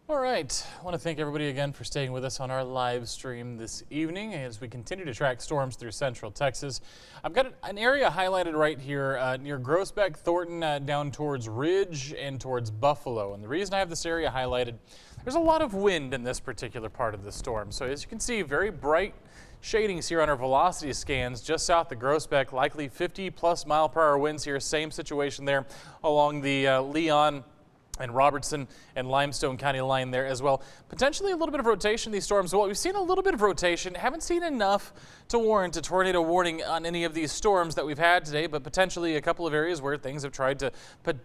All right, I want to thank everybody again for staying with us on our live stream this evening as we continue to track storms through central Texas. I've got an area highlighted right here near Groesbeck, Thornton, down towards Ridge and towards Buffalo. And the reason I have this area highlighted, there's a lot of wind in this particular part of the storm. So as you can see, very bright shadings here on our velocity scans just south of Groesbeck, likely 50+ mile-per-hour winds here. Same situation there along the Leon and Robertson and Limestone County line there as well. Potentially a little bit of rotation in these storms. Well, we've seen a little bit of rotation. Haven't seen enough to warrant a tornado warning on any of these storms that we've had today, but potentially a couple of areas where things have tried to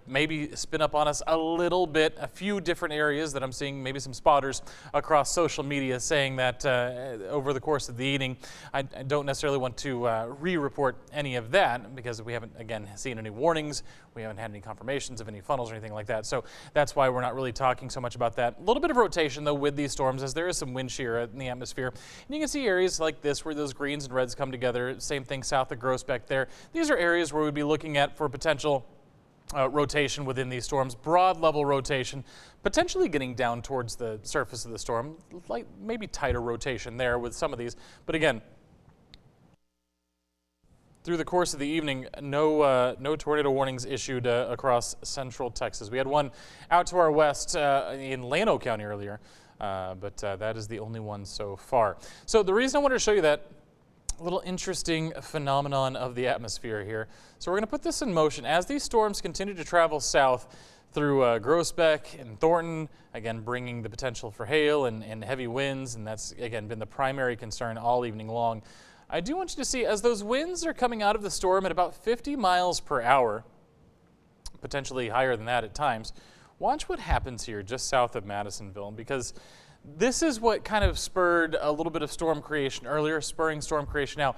maybe spin up on us a little bit. A few different areas that I'm seeing maybe some spotters across social media saying that over the course of the evening. I don't necessarily want to re-report any of that because we haven't, again, seen any warnings. We haven't had any confirmations of any funnels or anything like that. So that's why we're not really talking so much about that. A little bit of rotation, though, with these storms as there is some wind shear in the atmosphere. And you can see areas like this where those greens and reds come together. Same thing south of Groesbeck there. These are areas where we'd be looking at for potential rotation within these storms, broad level rotation, potentially getting down towards the surface of the storm, like maybe tighter rotation there with some of these. But again, through the course of the evening, no tornado warnings issued across central Texas. We had one out to our west in Llano County earlier, but that is the only one so far. So the reason I wanted to show you that little interesting phenomenon of the atmosphere here. So we're going to put this in motion as these storms continue to travel south through Groesbeck and Thornton, again bringing the potential for hail and heavy winds, and that's again been the primary concern all evening long. I do want you to see as those winds are coming out of the storm at about 50 miles per hour, potentially higher than that at times, watch what happens here just south of Madisonville, because this is what kind of spurred a little bit of storm creation earlier, spurring storm creation now.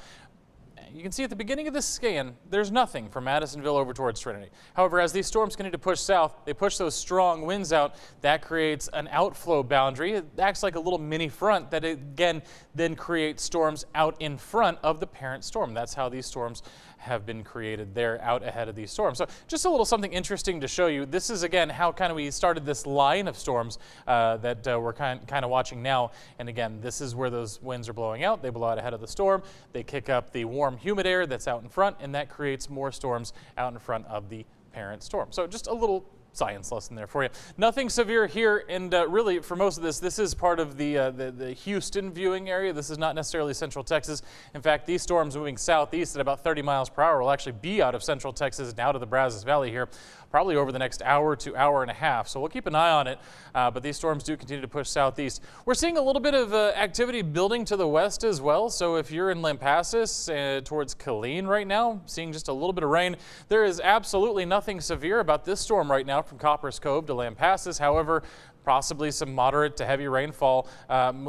You can see at the beginning of this scan, there's nothing from Madisonville over towards Trinity. However, as these storms continue to push south, they push those strong winds out. That creates an outflow boundary. It acts like a little mini front that again then creates storms out in front of the parent storm. That's how these storms have been created there out ahead of these storms. So just a little something interesting to show you. This is again how kind of we started this line of storms that we're kind of watching now. And again, this is where those winds are blowing out. They blow out ahead of the storm. They kick up the warm, humid air that's out in front, and that creates more storms out in front of the parent storm. So just a little science lesson there for you. Nothing severe here, and really for most of this is part of the Houston viewing area. This is not necessarily central Texas. In fact, these storms moving southeast at about 30 miles per hour will actually be out of central Texas and out of the Brazos Valley here probably over the next hour to hour and a half. So we'll keep an eye on it, but these storms do continue to push southeast. We're seeing a little bit of activity building to the west as well. So if you're in Lampasas towards Killeen right now, seeing just a little bit of rain, there is absolutely nothing severe about this storm right now from Copperas Cove to Lampasas. However, possibly some moderate to heavy rainfall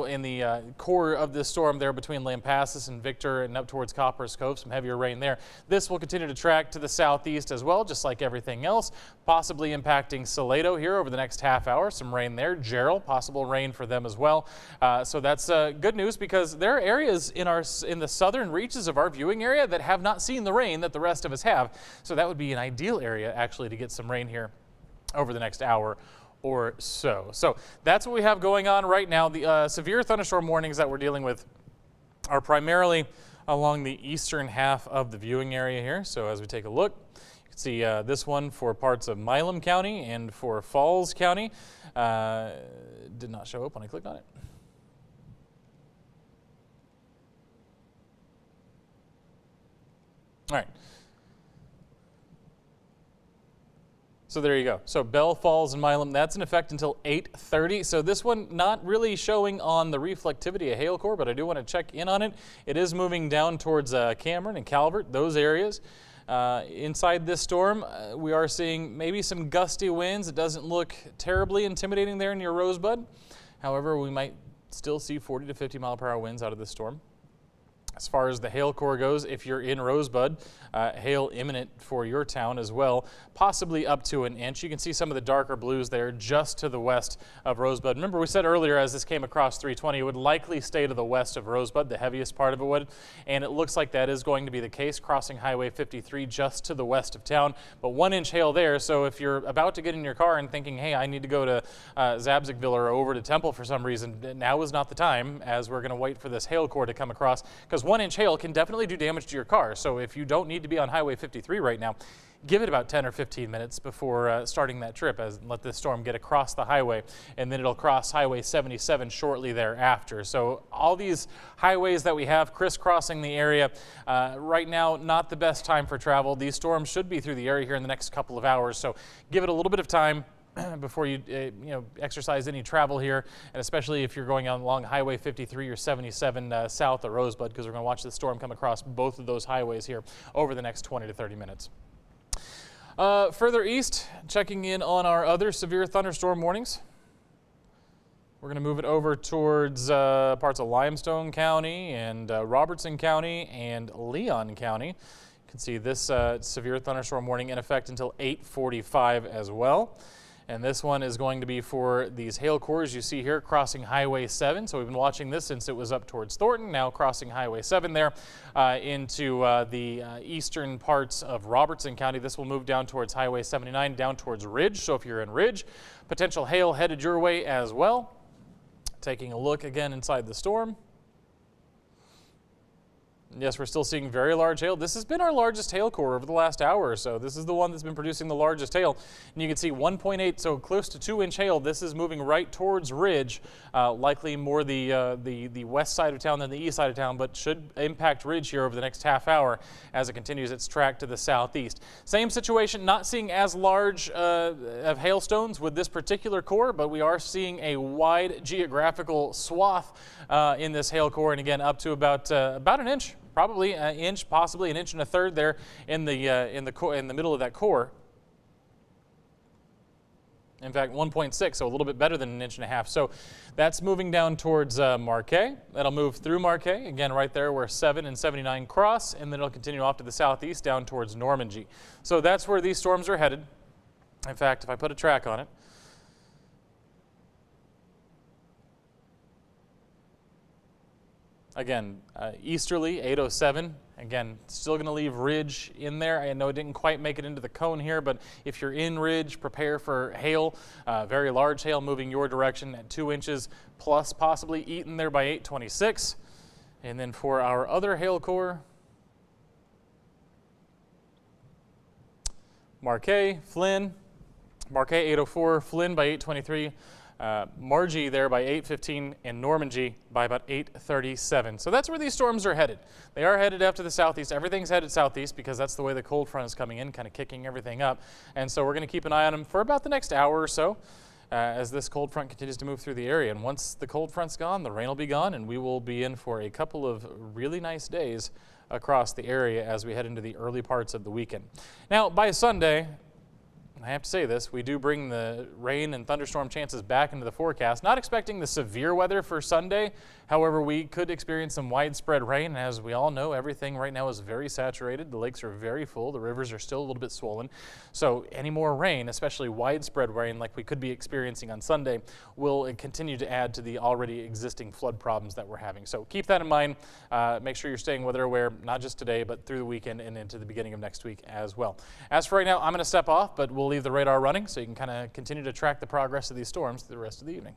in the core of this storm there between Lampasas and Victor and up towards Copperas Cove, some heavier rain there. This will continue to track to the southeast as well, just like everything else, possibly impacting Salado here over the next half hour. Some rain there. Jarrell, possible rain for them as well. So that's good news because there are areas in the southern reaches of our viewing area that have not seen the rain that the rest of us have. So that would be an ideal area actually to get some rain here over the next hour or so. So that's what we have going on right now. The severe thunderstorm warnings that we're dealing with are primarily along the eastern half of the viewing area here. So as we take a look, you can see this one for parts of Milam County and for Falls County. Did not show up when I clicked on it. All right. So there you go. So Bell Falls and Milam, that's in effect until 8:30. So this one not really showing on the reflectivity of hail core, but I do want to check in on it. It is moving down towards Cameron and Calvert, those areas. Inside this storm, we are seeing maybe some gusty winds. It doesn't look terribly intimidating there near Rosebud. However, we might still see 40 to 50 mile per hour winds out of this storm. As far as the hail core goes, if you're in Rosebud, hail imminent for your town as well, possibly up to an inch. You can see some of the darker blues there just to the west of Rosebud. Remember, we said earlier as this came across 320, it would likely stay to the west of Rosebud, the heaviest part of it would, and it looks like that is going to be the case, crossing Highway 53 just to the west of town. But 1 inch hail there, so if you're about to get in your car and thinking, hey, I need to go to Zabzigville or over to Temple for some reason, now is not the time, as we're going to wait for this hail core to come across, because 1 inch hail can definitely do damage to your car. So if you don't need to be on Highway 53 right now, give it about 10 or 15 minutes before starting that trip, as let this storm get across the highway, and then it'll cross Highway 77 shortly thereafter. So all these highways that we have crisscrossing the area right now, not the best time for travel. These storms should be through the area here in the next couple of hours, so give it a little bit of time before you exercise any travel here, and especially if you're going along Highway 53 or 77 south of Rosebud, because we're going to watch the storm come across both of those highways here over the next 20 to 30 minutes. Further east, checking in on our other severe thunderstorm warnings. We're going to move it over towards parts of Limestone County and Robertson County and Leon County. You can see this severe thunderstorm warning in effect until 8:45 as well. And this one is going to be for these hail cores you see here crossing Highway 7. So we've been watching this since it was up towards Thornton, now crossing Highway 7 there into the eastern parts of Robertson County. This will move down towards Highway 79, down towards Ridge. So if you're in Ridge, potential hail headed your way as well. Taking a look again inside the storm. Yes, we're still seeing very large hail. This has been our largest hail core over the last hour or so. This is the one that's been producing the largest hail. And you can see 1.8, so close to 2 inch hail. This is moving right towards Ridge, likely more the west side of town than the east side of town, but should impact Ridge here over the next half hour as it continues its track to the southeast. Same situation, not seeing as large of hailstones with this particular core, but we are seeing a wide geographical swath in this hail core, and again up to about an inch. Probably an inch, possibly an inch and a third there in the middle of that core. In fact, 1.6, so a little bit better than an inch and a half. So that's moving down towards Marquay. That'll move through Marquay, again right there where 7 and 79 cross, and then it'll continue off to the southeast down towards Normandy. So that's where these storms are headed. In fact, if I put a track on it, again, easterly, 807. Again, still going to leave Ridge in there. I know it didn't quite make it into the cone here, but if you're in Ridge, prepare for hail, very large hail moving your direction at 2 inches plus, possibly eaten there by 826. And then for our other hail core, Marquay, Flynn, Marquay 804, Flynn by 823. Margie there by 8:15, and Normandy by about 8:37. So that's where these storms are headed. They are headed up to the southeast. Everything's headed southeast because that's the way the cold front is coming in, kind of kicking everything up. And so we're going to keep an eye on them for about the next hour or so as this cold front continues to move through the area. And once the cold front's gone, the rain will be gone, and we will be in for a couple of really nice days across the area as we head into the early parts of the weekend. Now, by Sunday, I have to say this, we do bring the rain and thunderstorm chances back into the forecast. Not expecting the severe weather for Sunday. However, we could experience some widespread rain. As we all know, everything right now is very saturated. The lakes are very full. The rivers are still a little bit swollen. So any more rain, especially widespread rain like we could be experiencing on Sunday, will continue to add to the already existing flood problems that we're having. So keep that in mind. Make sure you're staying weather aware, not just today, but through the weekend and into the beginning of next week as well. As for right now, I'm going to step off, but we'll leave the radar running so you can kind of continue to track the progress of these storms through the rest of the evening.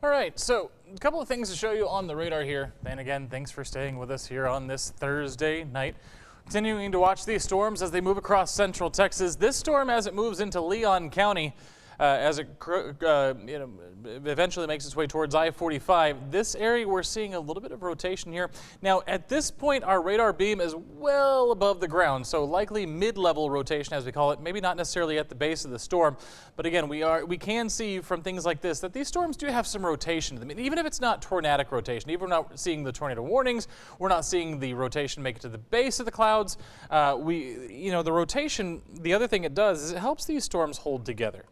All right, so a couple of things to show you on the radar here. And again, thanks for staying with us here on this Thursday night. Continuing to watch these storms as they move across central Texas. This storm, as it moves into Leon County, as it eventually makes its way towards I-45. This area, we're seeing a little bit of rotation here. Now, at this point, our radar beam is well above the ground, so likely mid-level rotation, as we call it. Maybe not necessarily at the base of the storm, but again, we can see from things like this that these storms do have some rotation to them. And even if it's not tornadic rotation, even if we're not seeing the tornado warnings, we're not seeing the rotation make it to the base of the clouds. The rotation, the other thing it does is it helps these storms hold together.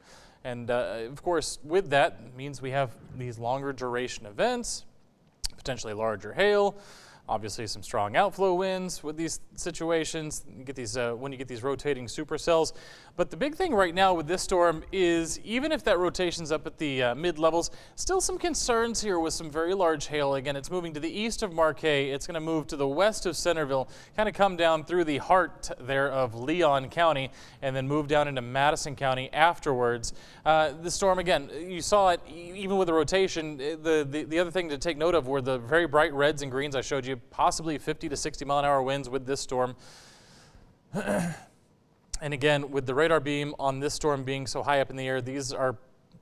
And of course, with that, it means we have these longer duration events, potentially larger hail, obviously some strong outflow winds with these situations. You get these when you get these rotating supercells. But the big thing right now with this storm is even if that rotation's up at the mid levels, still some concerns here with some very large hail. Again, it's moving to the east of Marquay. It's going to move to the west of Centerville, kind of come down through the heart there of Leon County, and then move down into Madison County afterwards. The storm, again, you saw it even with the rotation. The other thing to take note of were the very bright reds and greens I showed you, possibly 50 to 60 mile an hour winds with this storm. And again, with the radar beam on this storm being so high up in the air, these are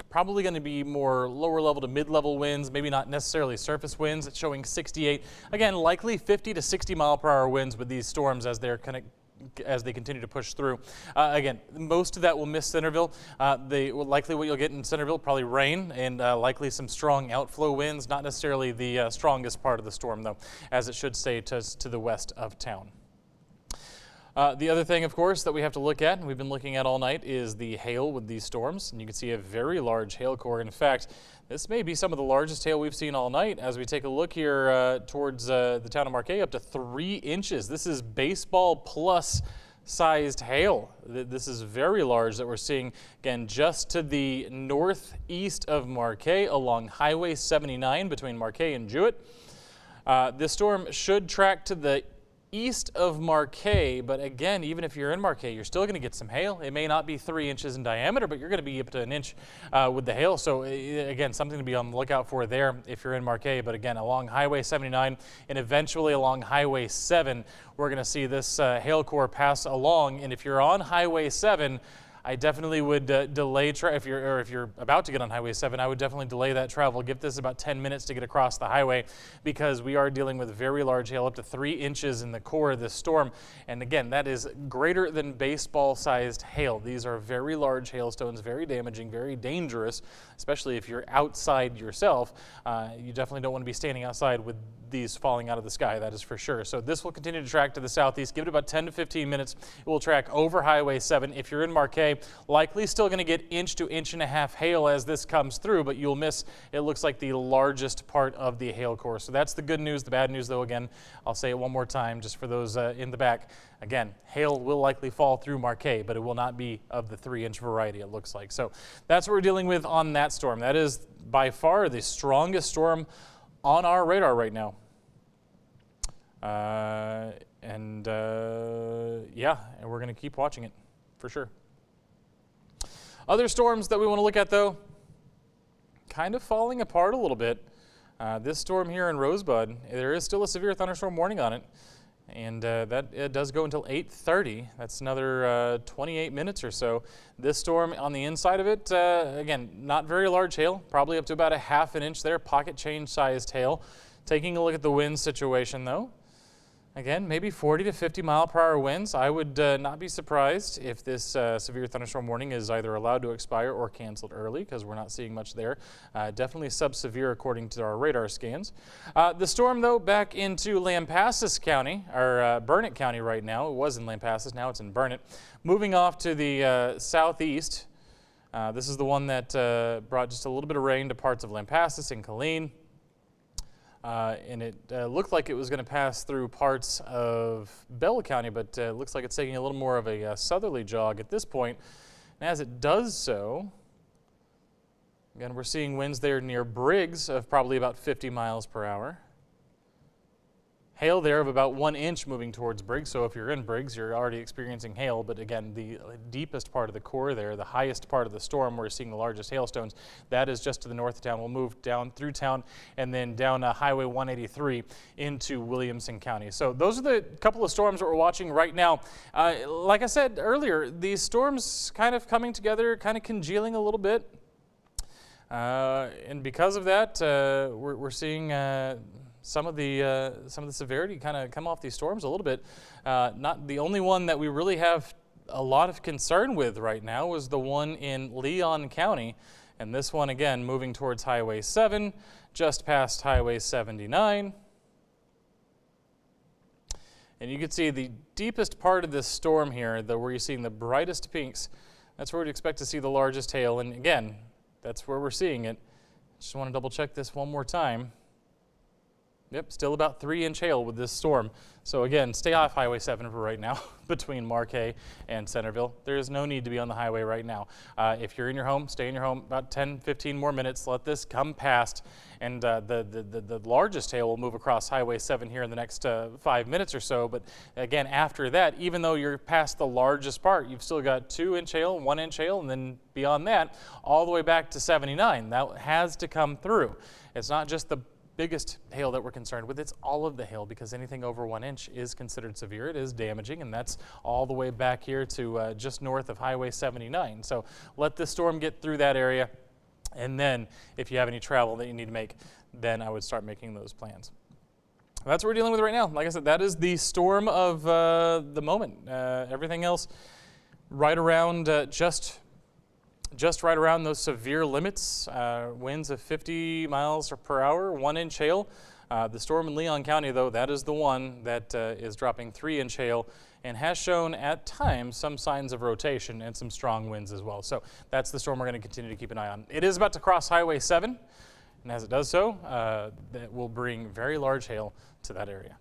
probably going to be more lower level to mid-level winds, maybe not necessarily surface winds. It's showing 68. Again, likely 50 to 60 mile per hour winds with these storms as they continue to push through. Again, most of that will miss Centerville. Likely what you'll get in Centerville, probably rain and likely some strong outflow winds, not necessarily the strongest part of the storm though, as it should stay to the west of town. The other thing, of course, that we have to look at, and we've been looking at all night, is the hail with these storms. And you can see a very large hail core. In fact, this may be some of the largest hail we've seen all night as we take a look here towards the town of Marquay, up to 3 inches. This is baseball plus sized hail. This is very large that we're seeing, again, just to the northeast of Marquay along Highway 79 between Marquay and Jewett. This storm should track to the east of Marquay, but again, even if you're in Marquay, you're still going to get some hail. It may not be 3 inches in diameter, but you're going to be up to 1 inch with the hail. So again, something to be on the lookout for there if you're in Marquay. But again, along Highway 79 and eventually along Highway 7, we're going to see this hail core pass along. And if you're on Highway 7, I definitely would delay, if you're about to get on Highway 7, I would definitely delay that travel. Give this about 10 minutes to get across the highway because we are dealing with very large hail, up to 3 inches in the core of this storm. And again, that is greater than baseball-sized hail. These are very large hailstones, very damaging, very dangerous, especially if you're outside yourself. You definitely don't want to be standing outside with these falling out of the sky, that is for sure. So this will continue to track to the southeast. Give it about 10 to 15 minutes. It will track over Highway 7. If you're in Marquay, likely still going to get 1 to 1.5 inches hail as this comes through, but you'll miss, it looks like, the largest part of the hail core. So that's the good news. The bad news, though, again, I'll say it one more time just for those in the back. Again, hail will likely fall through Marquay, but it will not be of the 3-inch variety, it looks like. So that's what we're dealing with on that storm. That is by far the strongest storm on our radar right now. And we're going to keep watching it for sure. Other storms that we want to look at, though, kind of falling apart a little bit. This storm here in Rosebud, there is still a severe thunderstorm warning on it, and it does go until 8:30. That's another 28 minutes or so. This storm on the inside of it, again, not very large hail, probably up to about 1/2 inch there, pocket change sized hail. Taking a look at the wind situation, though. Again, maybe 40 to 50 mile per hour winds. I would not be surprised if this severe thunderstorm warning is either allowed to expire or canceled early because we're not seeing much there. Definitely sub-severe according to our radar scans. The storm, though, back into Lampasas County, or Burnett County right now. It was in Lampasas, now it's in Burnett. Moving off to the southeast. This is the one that brought just a little bit of rain to parts of Lampasas and Killeen. And it looked like it was going to pass through parts of Bell County, but it looks like it's taking a little more of a southerly jog at this point. And as it does so, again, we're seeing winds there near Briggs of probably about 50 miles per hour. hail there of about 1 inch moving towards Briggs. So if you're in Briggs, you're already experiencing hail. But again, the deepest part of the core there, the highest part of the storm, where we're seeing the largest hailstones, that is just to the north of town. We'll move down through town and then down Highway 183 into Williamson County. So those are the couple of storms that we're watching right now. Like I said earlier, these storms kind of coming together, kind of congealing a little bit. And because of that, we're seeing some of the severity kind of come off these storms a little bit. Not the only one that we really have a lot of concern with right now is the one in Leon County, and this one again moving towards Highway 7, just past Highway 79. And you can see the deepest part of this storm here, where you're seeing the brightest pinks. That's where we'd expect to see the largest hail, and again, that's where we're seeing it. Just want to double check this one more time. Yep, still about 3-inch hail with this storm. So again, stay off Highway 7 for right now between Marquay and Centerville. There is no need to be on the highway right now. If you're in your home, stay in your home about 10, 15 more minutes. Let this come past, and the largest hail will move across Highway 7 here in the next 5 minutes or so. But again, after that, even though you're past the largest part, you've still got 2-inch hail, 1-inch hail, and then beyond that, all the way back to 79. That has to come through. It's not just the biggest hail that we're concerned with, it's all of the hail, because anything over 1 inch is considered severe. It is damaging, and that's all the way back here to just north of Highway 79. So let this storm get through that area, and then if you have any travel that you need to make, then I would start making those plans. That's what we're dealing with right now. Like I said, that is the storm of the moment. Everything else right around just right around those severe limits, winds of 50 miles per hour, 1-inch hail. The storm in Leon County, though, that is the one that is dropping 3-inch hail and has shown at times some signs of rotation and some strong winds as well. So that's the storm we're going to continue to keep an eye on. It is about to cross Highway 7, and as it does so, that will bring very large hail to that area.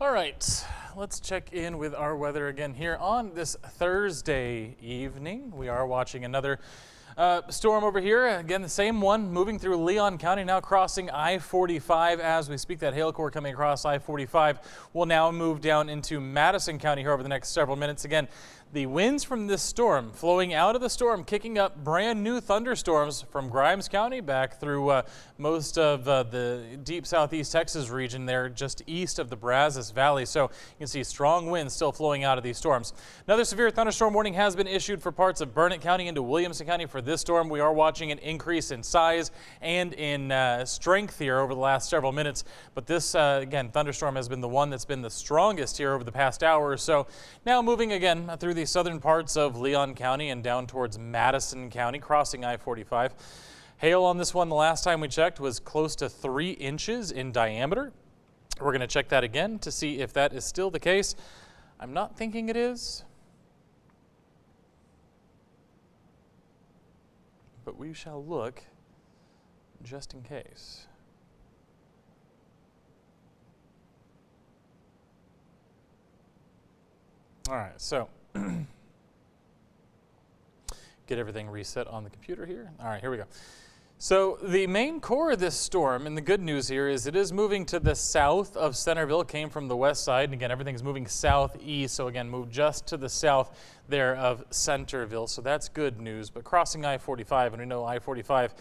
All right, let's check in with our weather again here on this Thursday evening. We are watching another storm over here. Again, the same one moving through Leon County, now crossing I-45 as we speak. That hail core coming across I-45 will now move down into Madison County here over the next several minutes. Again, the winds from this storm flowing out of the storm, kicking up brand new thunderstorms from Grimes County back through most of the deep southeast Texas region there, just east of the Brazos Valley. So you can see strong winds still flowing out of these storms. Another severe thunderstorm warning has been issued for parts of Burnett County into Williamson County for this storm. We are watching an increase in size and in strength here over the last several minutes. But this, again, thunderstorm has been the one that's been the strongest here over the past hour or so. Now moving again through the southern parts of Leon County and down towards Madison County, crossing I-45. Hail on this one the last time we checked was close to 3 inches in diameter. We're going to check that again to see if that is still the case. I'm not thinking it is, but we shall look just in case. All right, so get everything reset on the computer here. All right, here we go. So the main core of this storm, and the good news here is it is moving to the south of Centerville, came from the west side, and again, everything's moving southeast, so again, move just to the south there of Centerville, so that's good news. But crossing I-45, and we know I-45,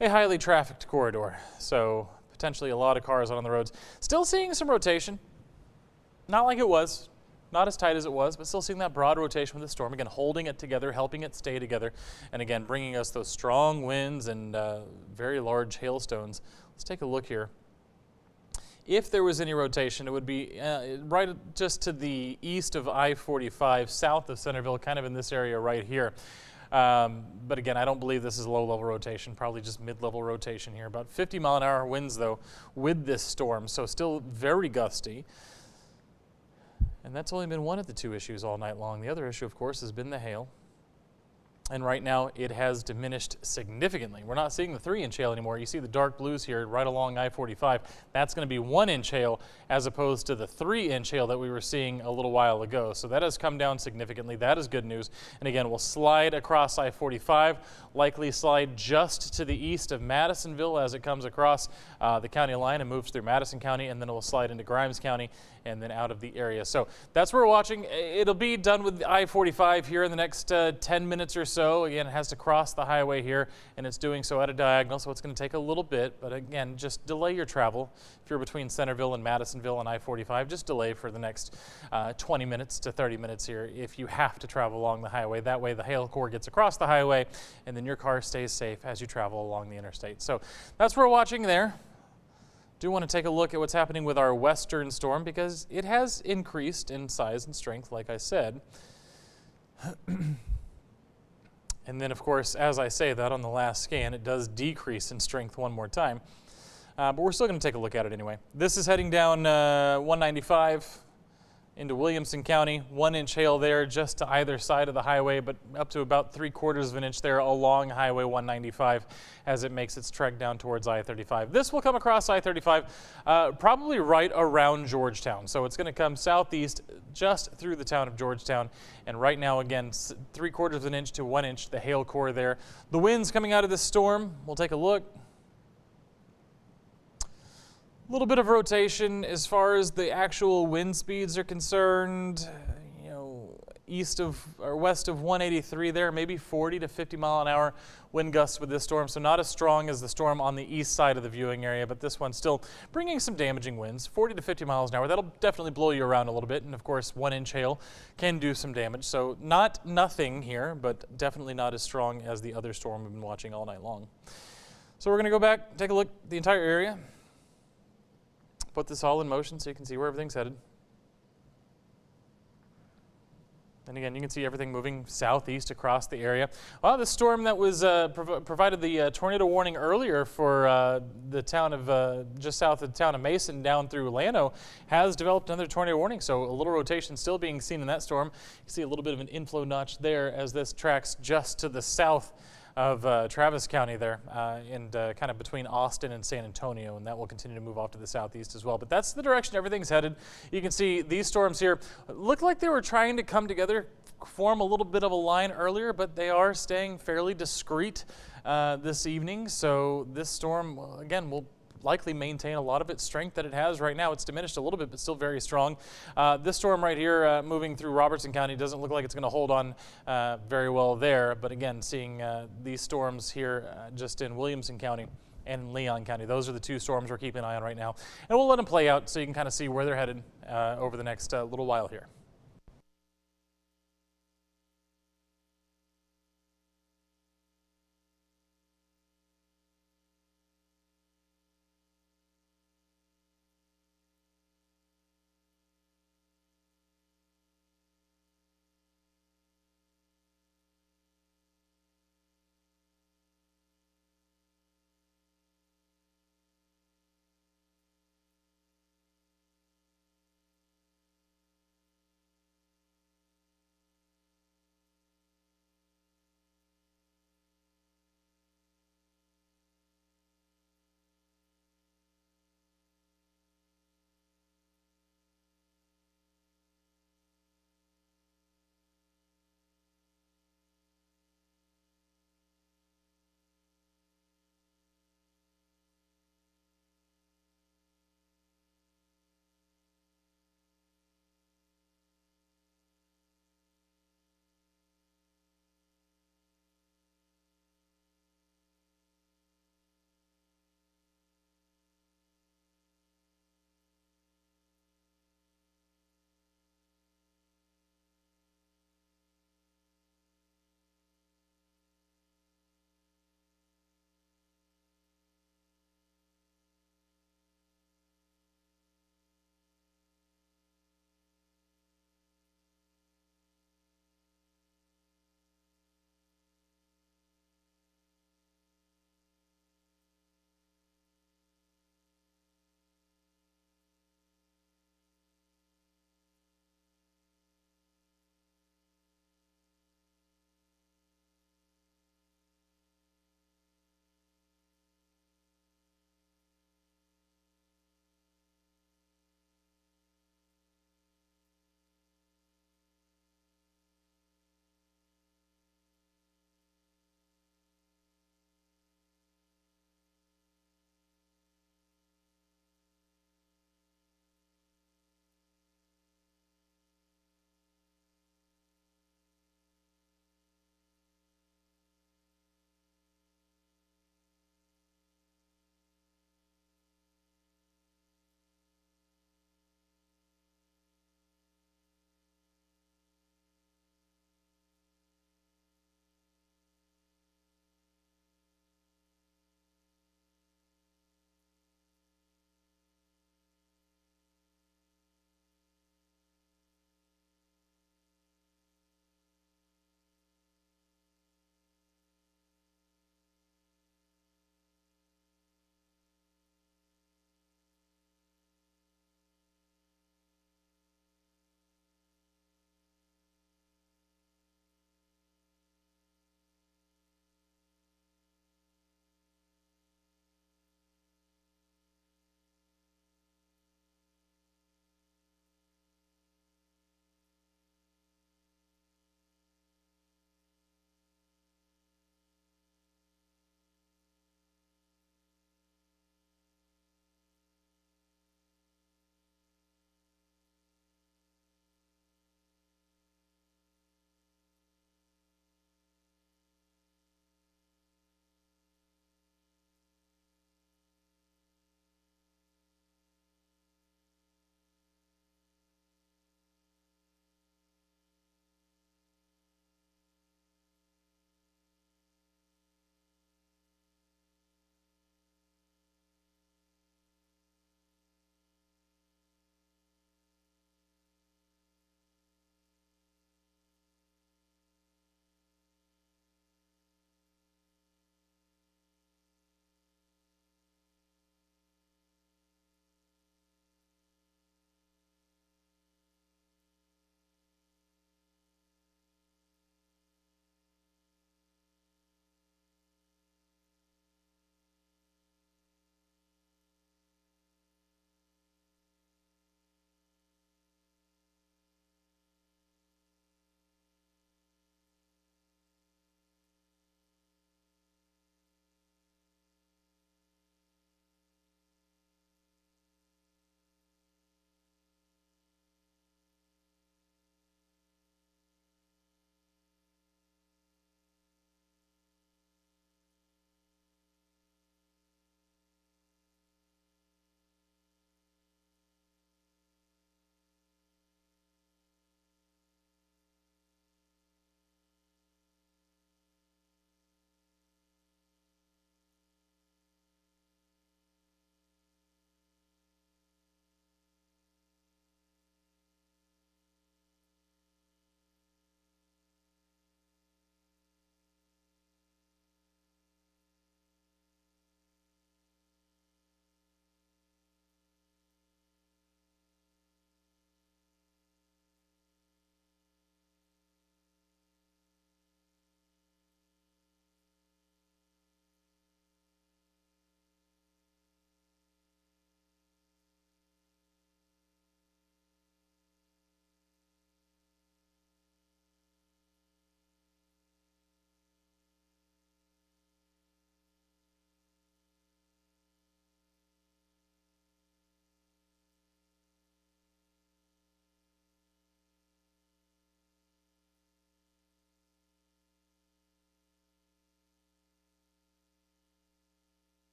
a highly trafficked corridor, so potentially a lot of cars on the roads. Still seeing some rotation, not like it was. Not as tight as it was, but still seeing that broad rotation with the storm. Again, holding it together, helping it stay together, and again, bringing us those strong winds and very large hailstones. Let's take a look here. If there was any rotation, it would be right just to the east of I-45, south of Centerville, kind of in this area right here. But again, I don't believe this is low-level rotation, probably just mid-level rotation here. About 50-mile-an-hour winds, though, with this storm, so still very gusty. And that's only been one of the 2 issues all night long. The other issue, of course, has been the hail. And right now, it has diminished significantly. We're not seeing the 3-inch hail anymore. You see the dark blues here right along I-45. That's going to be 1-inch hail as opposed to the 3-inch hail that we were seeing a little while ago. So that has come down significantly. That is good news. And again, we'll slide across I-45, likely slide just to the east of Madisonville as it comes across the county line and moves through Madison County, and then it will slide into Grimes County and then out of the area. So that's where we're watching. It'll be done with I-45 here in the next 10 minutes or so. Again, it has to cross the highway here, and it's doing so at a diagonal, so it's going to take a little bit. But again, just delay your travel. If you're between Centerville and Madisonville on I-45, just delay for the next 20 minutes to 30 minutes here if you have to travel along the highway. That way the hail core gets across the highway, and then your car stays safe as you travel along the interstate. So that's what we're watching there. Do want to take a look at what's happening with our western storm because it has increased in size and strength, like I said. And then, of course, as I say that on the last scan, it does decrease in strength one more time. But we're still going to take a look at it anyway. This is heading down 195 into Williamson County. 1-inch hail there just to either side of the highway, but up to about 3/4 of an inch there along Highway 195 as it makes its trek down towards I-35. This will come across I-35 probably right around Georgetown. So it's going to come southeast just through the town of Georgetown. And right now, again, 3/4 of an inch to 1 inch, the hail core there. The winds coming out of this storm, we'll take a look. A little bit of rotation as far as the actual wind speeds are concerned, you know, east of or west of 183 there, maybe 40 to 50 mile an hour wind gusts with this storm. So not as strong as the storm on the east side of the viewing area, but this one's still bringing some damaging winds, 40 to 50 miles an hour. That'll definitely blow you around a little bit. And of course, 1-inch hail can do some damage. So not nothing here, but definitely not as strong as the other storm we've been watching all night long. So we're going to go back, take a look at the entire area. Put this all in motion so you can see where everything's headed. And again, you can see everything moving southeast across the area. Well, the storm that was provided the tornado warning earlier for the town of just south of the town of Mason down through Llano has developed another tornado warning. So a little rotation still being seen in that storm. You can see a little bit of an inflow notch there as this tracks just to the south of Travis County there, and kind of between Austin and San Antonio, and that will continue to move off to the southeast as well. But that's the direction everything's headed. You can see these storms here look like they were trying to come together, form a little bit of a line earlier, but they are staying fairly discreet this evening. So this storm, again, will likely maintain a lot of its strength that it has right now. It's diminished a little bit, but still very strong. This storm right here moving through Robertson County doesn't look like it's going to hold on very well there. But again, seeing these storms here just in Williamson County and Leon County, those are the two storms we're keeping an eye on right now. And we'll let them play out so you can kind of see where they're headed over the next little while here.